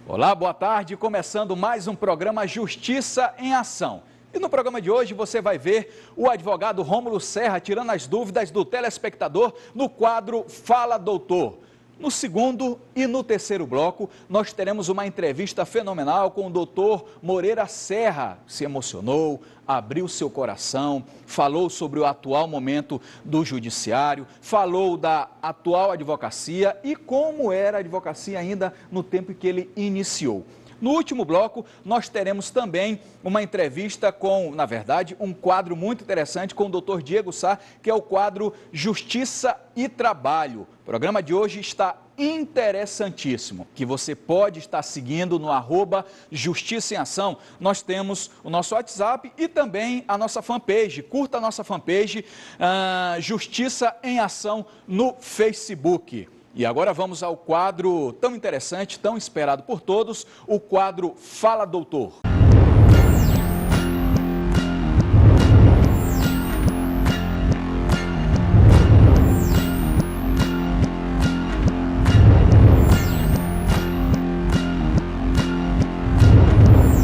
Olá, boa tarde. Começando mais um programa Justiça em Ação. E no programa de hoje você vai ver o advogado Rômulo Serra tirando as dúvidas do telespectador no quadro Fala Doutor. No segundo e no terceiro bloco, nós teremos uma entrevista fenomenal com o doutor Moreira Serra. Se emocionou, abriu seu coração, falou sobre o atual momento do judiciário, falou da atual advocacia e como era a advocacia ainda no tempo que ele iniciou. No último bloco, nós teremos também uma entrevista com, na verdade, um quadro muito interessante com o doutor Diego Sá, que é o quadro Justiça e Trabalho. O programa de hoje está interessantíssimo, que você pode estar seguindo no @Justiça em Ação. Nós temos o nosso WhatsApp e também a nossa fanpage. Curta a nossa fanpage, Justiça em Ação no Facebook. E agora vamos ao quadro tão interessante, tão esperado por todos, o quadro Fala Doutor.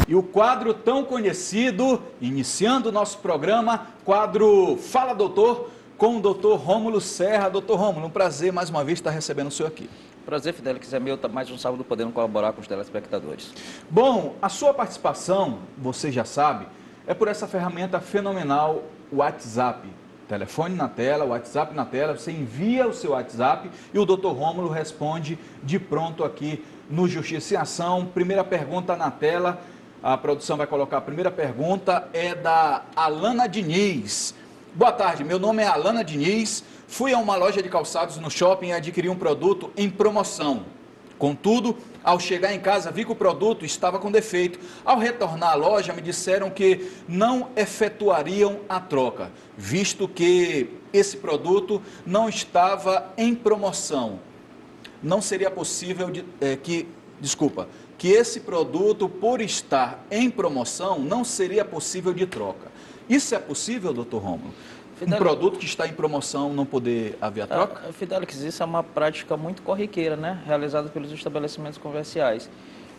E o quadro tão conhecido, iniciando o nosso programa, quadro Fala Doutor, com o doutor Rômulo Serra. Doutor Rômulo, um prazer mais uma vez estar recebendo o senhor aqui. Prazer, Fidelix, é meu, mais um sábado podendo colaborar com os telespectadores. Bom, a sua participação, você já sabe, é por essa ferramenta fenomenal, o WhatsApp. Telefone na tela, WhatsApp na tela, você envia o seu WhatsApp e o doutor Rômulo responde de pronto aqui no Justiça em Ação. Primeira pergunta na tela, a produção vai colocar a primeira pergunta, é da Alana Diniz. Boa tarde, meu nome é Alana Diniz, fui a uma loja de calçados no shopping e adquiri um produto em promoção. Contudo, ao chegar em casa vi que o produto estava com defeito. Ao retornar à loja me disseram que não efetuariam a troca, visto que esse produto não estava em promoção. Não seria possível que esse produto, por estar em promoção, não seria possível de troca. Isso é possível, doutor Rômulo? Um produto que está em promoção não poder haver a troca? Fidelix, isso é uma prática muito corriqueira, né? Realizada pelos estabelecimentos comerciais.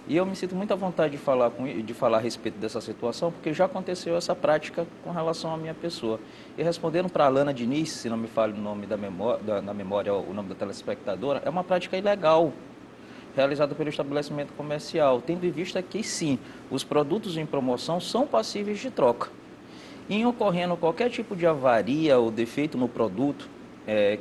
E eu me sinto muito à vontade de falar a respeito dessa situação, porque já aconteceu essa prática com relação à minha pessoa. E respondendo para a Alana Diniz, se não me falha o nome na memória, o nome da telespectadora, é uma prática ilegal, realizada pelo estabelecimento comercial, tendo em vista que, sim, os produtos em promoção são passíveis de troca. Em ocorrendo qualquer tipo de avaria ou defeito no produto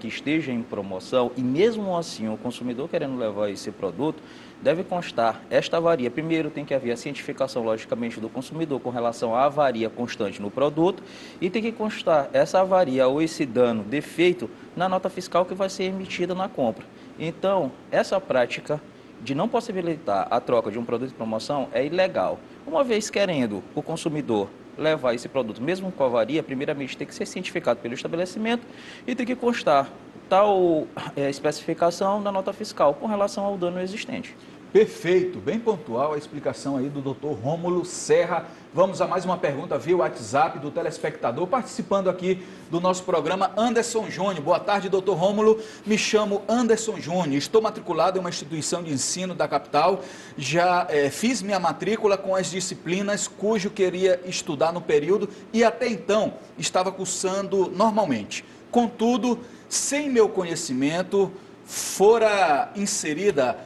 que esteja em promoção, e mesmo assim o consumidor querendo levar esse produto, deve constar esta avaria. Primeiro tem que haver a cientificação, logicamente, do consumidor com relação à avaria constante no produto, e tem que constar essa avaria ou esse dano, defeito, na nota fiscal que vai ser emitida na compra. Então, essa prática de não possibilitar a troca de um produto em promoção é ilegal. Uma vez querendo o consumidor levar esse produto, mesmo com avaria, primeiramente tem que ser cientificado pelo estabelecimento e tem que constar tal especificação na nota fiscal com relação ao dano existente. Perfeito, bem pontual a explicação aí do doutor Rômulo Serra. Vamos a mais uma pergunta via WhatsApp do telespectador, participando aqui do nosso programa, Anderson Júnior. Boa tarde, doutor Rômulo. Me chamo Anderson Júnior, estou matriculado em uma instituição de ensino da capital. Já fiz minha matrícula com as disciplinas cujo queria estudar no período e até então estava cursando normalmente. Contudo, sem meu conhecimento, fora inserida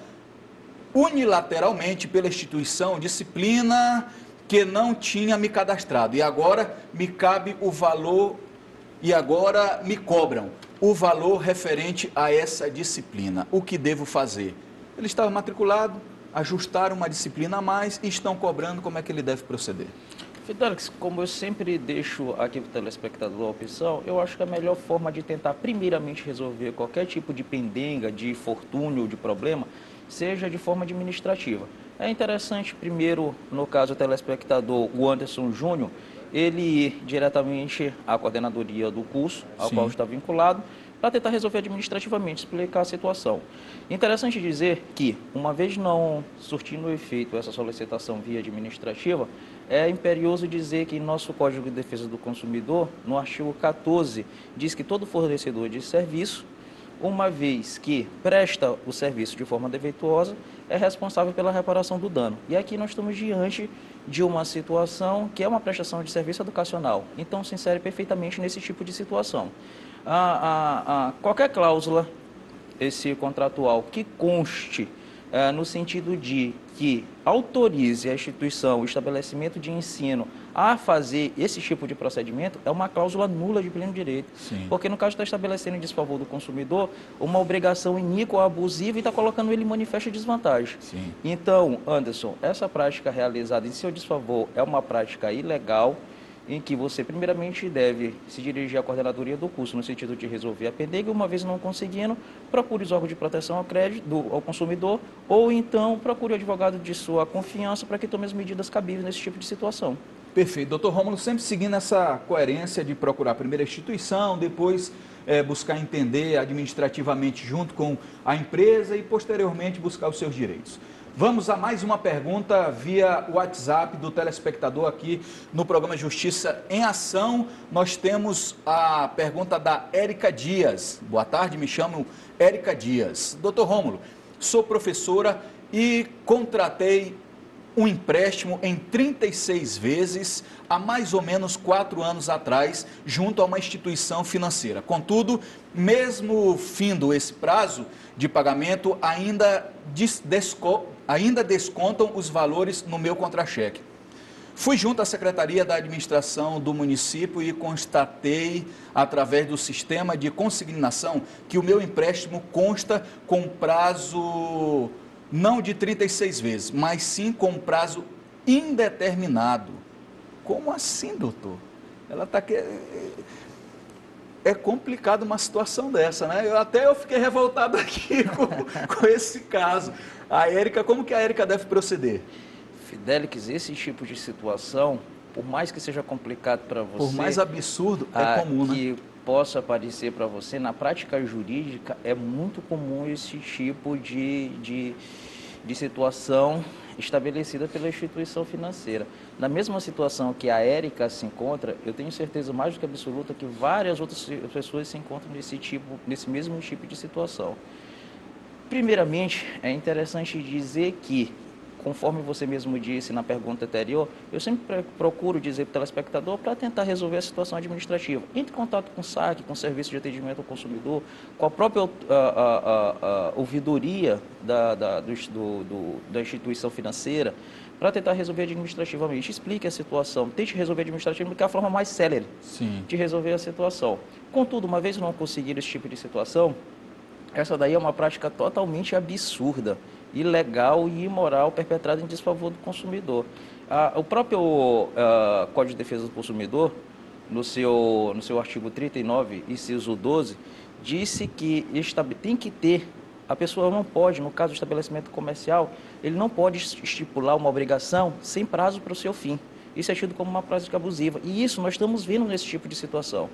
unilateralmente pela instituição disciplina que não tinha me cadastrado e agora me cabe o valor e agora me cobram o valor referente a essa disciplina. O que devo fazer? Ele estava matriculado, ajustaram uma disciplina a mais e estão cobrando. Como é que ele deve proceder? Fidelix, como eu sempre deixo aqui para o telespectador a opção, eu acho que a melhor forma de tentar primeiramente resolver qualquer tipo de pendenga, de infortúnio, de problema, seja de forma administrativa. É interessante, primeiro, no caso do telespectador, o Anderson Júnior, ele ir diretamente à coordenadoria do curso ao Sim. qual está vinculado, para tentar resolver administrativamente, explicar a situação. Interessante dizer que, uma vez não surtindo efeito essa solicitação via administrativa, é imperioso dizer que em nosso Código de Defesa do Consumidor, no artigo 14, diz que todo fornecedor de serviço, uma vez que presta o serviço de forma defeituosa, é responsável pela reparação do dano. E aqui nós estamos diante de uma situação que é uma prestação de serviço educacional. Então, se insere perfeitamente nesse tipo de situação. Qualquer cláusula esse contratual que conste no sentido de que autorize a instituição, o estabelecimento de ensino a fazer esse tipo de procedimento, é uma cláusula nula de pleno direito. Sim. Porque no caso está estabelecendo em desfavor do consumidor uma obrigação iníqua, abusiva e está colocando ele em manifesta desvantagem. Sim. Então, Anderson, essa prática realizada em seu desfavor é uma prática ilegal, em que você primeiramente deve se dirigir à coordenadoria do curso no sentido de resolver a pendenga, uma vez não conseguindo, procure os órgãos de proteção ao crédito, ao consumidor, ou então procure o advogado de sua confiança para que tome as medidas cabíveis nesse tipo de situação. Perfeito. Doutor Rômulo, sempre seguindo essa coerência de procurar primeiro a instituição, depois buscar entender administrativamente junto com a empresa e posteriormente buscar os seus direitos. Vamos a mais uma pergunta via WhatsApp do telespectador aqui no programa Justiça em Ação. Nós temos a pergunta da Érica Dias. Boa tarde, me chamo Érica Dias. Doutor Rômulo, sou professora e contratei um empréstimo em 36 vezes há mais ou menos 4 anos atrás, junto a uma instituição financeira. Contudo, mesmo findo esse prazo de pagamento, ainda descontam os valores no meu contra-cheque. Fui junto à Secretaria da Administração do município e constatei, através do sistema de consignação, que o meu empréstimo consta com prazo não de 36 vezes, mas sim com prazo indeterminado. Como assim, doutor? Ela está aqui. É complicado uma situação dessa, né? Eu fiquei revoltado aqui com esse caso. A Érica, como que a Érica deve proceder? Fidelix, esse tipo de situação, por mais que seja complicado para você... Por mais absurdo, é comum, né? Que possa parecer para você, na prática jurídica, é muito comum esse tipo de situação estabelecida pela instituição financeira. Na mesma situação que a Érica se encontra, eu tenho certeza mais do que absoluta que várias outras pessoas se encontram nesse mesmo tipo de situação. Primeiramente, é interessante dizer que, conforme você mesmo disse na pergunta anterior, eu sempre procuro dizer para o telespectador para tentar resolver a situação administrativa. Entre em contato com o SAC, com o Serviço de Atendimento ao Consumidor, com a própria ouvidoria da instituição financeira, para tentar resolver administrativamente. Explique a situação, tente resolver administrativamente, que é a forma mais célere de resolver a situação. Contudo, uma vez não conseguir esse tipo de situação, essa daí é uma prática totalmente absurda, ilegal e imoral perpetrada em desfavor do consumidor. O próprio Código de Defesa do Consumidor, no seu artigo 39, inciso 12, disse que tem que ter, a pessoa não pode, no caso do estabelecimento comercial, ele não pode estipular uma obrigação sem prazo para o seu fim. Isso é tido como uma prática abusiva. E isso nós estamos vendo nesse tipo de situação.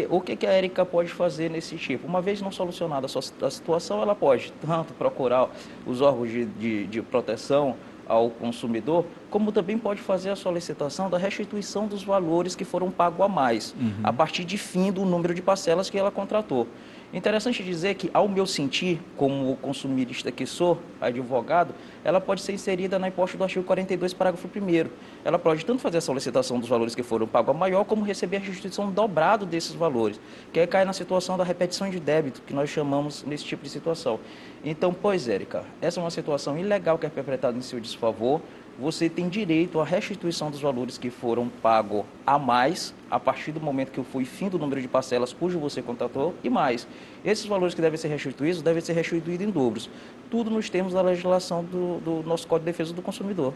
O que a Érica pode fazer nesse tipo? Uma vez não solucionada a situação, ela pode tanto procurar os órgãos de proteção ao consumidor, como também pode fazer a solicitação da restituição dos valores que foram pagos a mais, a partir de fim do número de parcelas que ela contratou. Interessante dizer que, ao meu sentir, como consumirista que sou, advogado, ela pode ser inserida na hipótese do artigo 42, parágrafo 1º. Ela pode tanto fazer a solicitação dos valores que foram pagos a maior, como receber a restituição dobrado desses valores, que aí cai na situação da repetição de débito, que nós chamamos nesse tipo de situação. Então, pois, Érica, essa é uma situação ilegal que é perpetrada em seu desfavor. Você tem direito à restituição dos valores que foram pagos a mais, a partir do momento que foi fim do número de parcelas cujo você contratou, e mais. Esses valores que devem ser restituídos em dobros. Tudo nos termos da legislação do nosso Código de Defesa do Consumidor.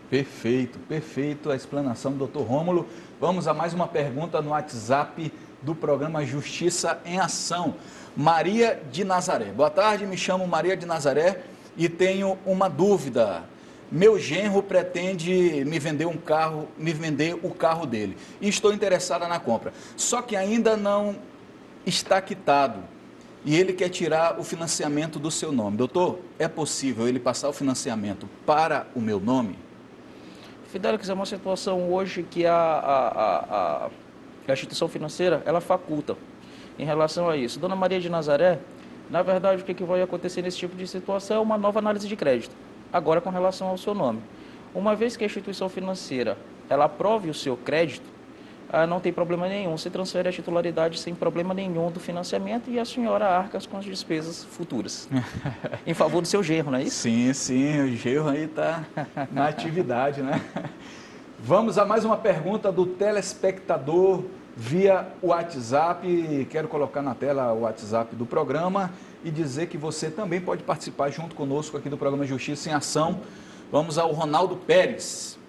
Perfeito, perfeito a explanação do Dr. Rômulo. Vamos a mais uma pergunta no WhatsApp do programa Justiça em Ação. Maria de Nazaré. Boa tarde, me chamo Maria de Nazaré e tenho uma dúvida. meu genro pretende me vender um carro, me vender o carro dele e estou interessada na compra. Só que ainda não está quitado e ele quer tirar o financiamento do seu nome. Doutor, é possível ele passar o financiamento para o meu nome? Fidelix, é uma situação hoje que a instituição financeira, ela faculta em relação a isso. Dona Maria de Nazaré, na verdade, o que vai acontecer nesse tipo de situação é uma nova análise de crédito, agora com relação ao seu nome. Uma vez que a instituição financeira, ela aprove o seu crédito, não tem problema nenhum, se transfere a titularidade sem problema nenhum do financiamento e a senhora arca com as despesas futuras, em favor do seu genro, não é isso? Sim, sim, o genro aí está na atividade, né? Vamos a mais uma pergunta do telespectador via WhatsApp. Quero colocar na tela o WhatsApp do programa e dizer que você também pode participar junto conosco aqui do programa Justiça em Ação. Vamos ao Ronaldo Pérez.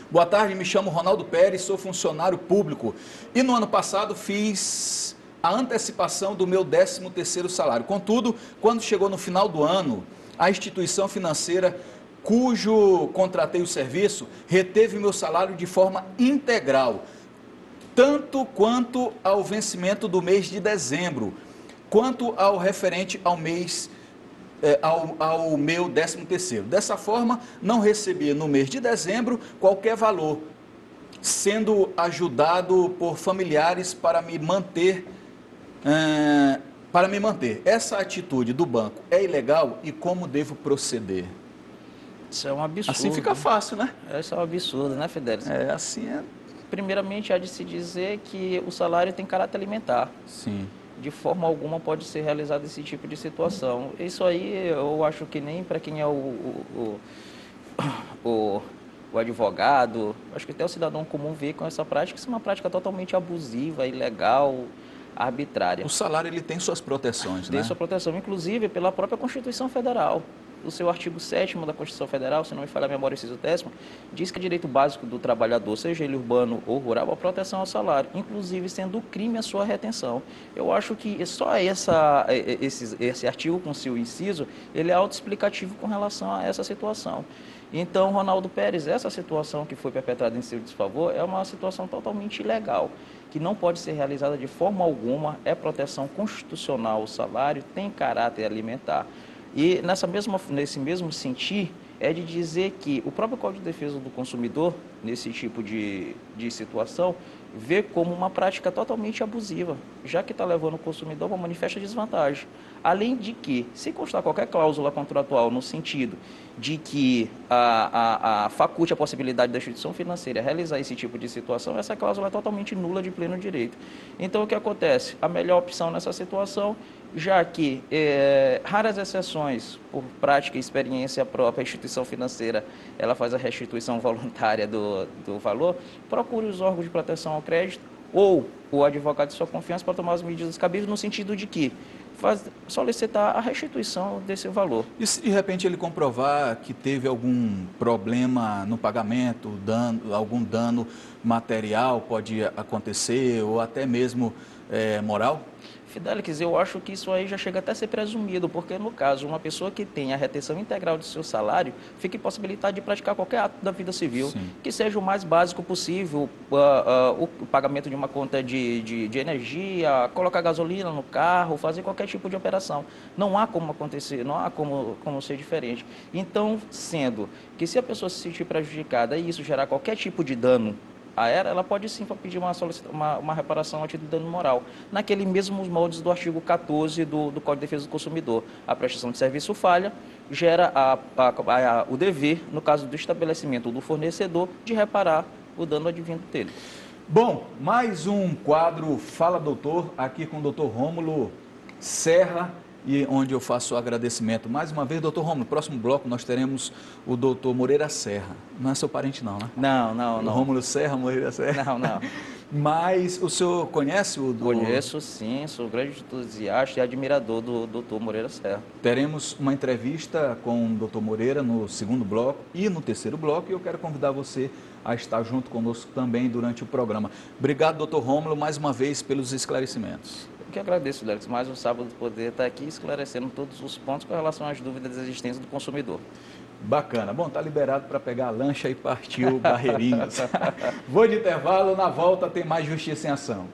Boa tarde, me chamo Ronaldo Pérez, sou funcionário público e no ano passado fiz a antecipação do meu 13º salário. Contudo, quando chegou no final do ano, a instituição financeira cujo contratei o serviço reteve meu salário de forma integral, tanto quanto ao vencimento do mês de dezembro, quanto ao referente ao mês ao meu 13º. Dessa forma, não recebi no mês de dezembro qualquer valor, sendo ajudado por familiares para me manter. Essa atitude do banco é ilegal e como devo proceder? Isso é um absurdo. Assim fica fácil, né? Isso é um absurdo, né, Fidelis? Assim é. Primeiramente, há de se dizer que o salário tem caráter alimentar. Sim. De forma alguma pode ser realizado esse tipo de situação. Isso aí eu acho que nem para quem é o advogado, acho que até o cidadão comum vê com essa prática, isso é uma prática totalmente abusiva, ilegal, arbitrária. O salário ele tem suas proteções, né? Tem sua proteção, inclusive pela própria Constituição Federal. O seu artigo 7º da Constituição Federal, se não me falha a memória, inciso 10º, diz que é direito básico do trabalhador, seja ele urbano ou rural, a proteção ao salário, inclusive sendo crime a sua retenção. Eu acho que só esse artigo com seu inciso, ele é autoexplicativo com relação a essa situação. Então, Ronaldo Pérez, essa situação que foi perpetrada em seu desfavor é uma situação totalmente ilegal, que não pode ser realizada de forma alguma, é proteção constitucional o salário, tem caráter alimentar. E nesse mesmo sentir, é de dizer que o próprio Código de Defesa do Consumidor, nesse tipo de situação, vê como uma prática totalmente abusiva, já que está levando o consumidor a uma manifesta desvantagem. Além de que, se constar qualquer cláusula contratual no sentido de que faculte a possibilidade da instituição financeira realizar esse tipo de situação, essa cláusula é totalmente nula de pleno direito. Então, o que acontece? A melhor opção nessa situação, já que raras exceções, por prática e experiência própria, a instituição financeira ela faz a restituição voluntária do valor, procure os órgãos de proteção ao crédito ou o advogado de sua confiança para tomar as medidas cabíveis no sentido de que solicitar a restituição desse valor. E se de repente ele comprovar que teve algum problema no pagamento, algum dano material pode acontecer ou até mesmo moral? Fidelix, eu acho que isso aí já chega até a ser presumido, porque no caso, uma pessoa que tem a retenção integral do seu salário, fica impossibilitada de praticar qualquer ato da vida civil, sim, que seja o mais básico possível, o pagamento de uma conta de energia, colocar gasolina no carro, fazer qualquer tipo de operação. Não há como acontecer, não há como ser diferente. Então, sendo que se a pessoa se sentir prejudicada e isso gerar qualquer tipo de dano a ela pode sim pedir uma reparação a título de dano moral, naqueles mesmos moldes do artigo 14 do Código de Defesa do Consumidor. A prestação de serviço falha, gera o dever, no caso do estabelecimento ou do fornecedor, de reparar o dano advindo dele. Bom, mais um quadro Fala Doutor, aqui com o doutor Rômulo Serra, e onde eu faço o agradecimento mais uma vez. Doutor Rômulo, no próximo bloco nós teremos o doutor Moreira Serra. Não é seu parente não, né? Não. Rômulo Serra, Moreira Serra. Não. Mas o senhor conhece o Conheço sim, sou grande entusiasta e admirador do doutor Moreira Serra. Teremos uma entrevista com o doutor Moreira no segundo bloco e no terceiro bloco, e eu quero convidar você a estar junto conosco também durante o programa. Obrigado, doutor Rômulo, mais uma vez pelos esclarecimentos. Eu que agradeço, Léo, mais um sábado poder estar aqui esclarecendo todos os pontos com relação às dúvidas existentes do consumidor. Bacana. Bom, tá liberado para pegar a lancha e partir o Barreirinhas. Vou de intervalo, na volta tem mais Justiça em Ação.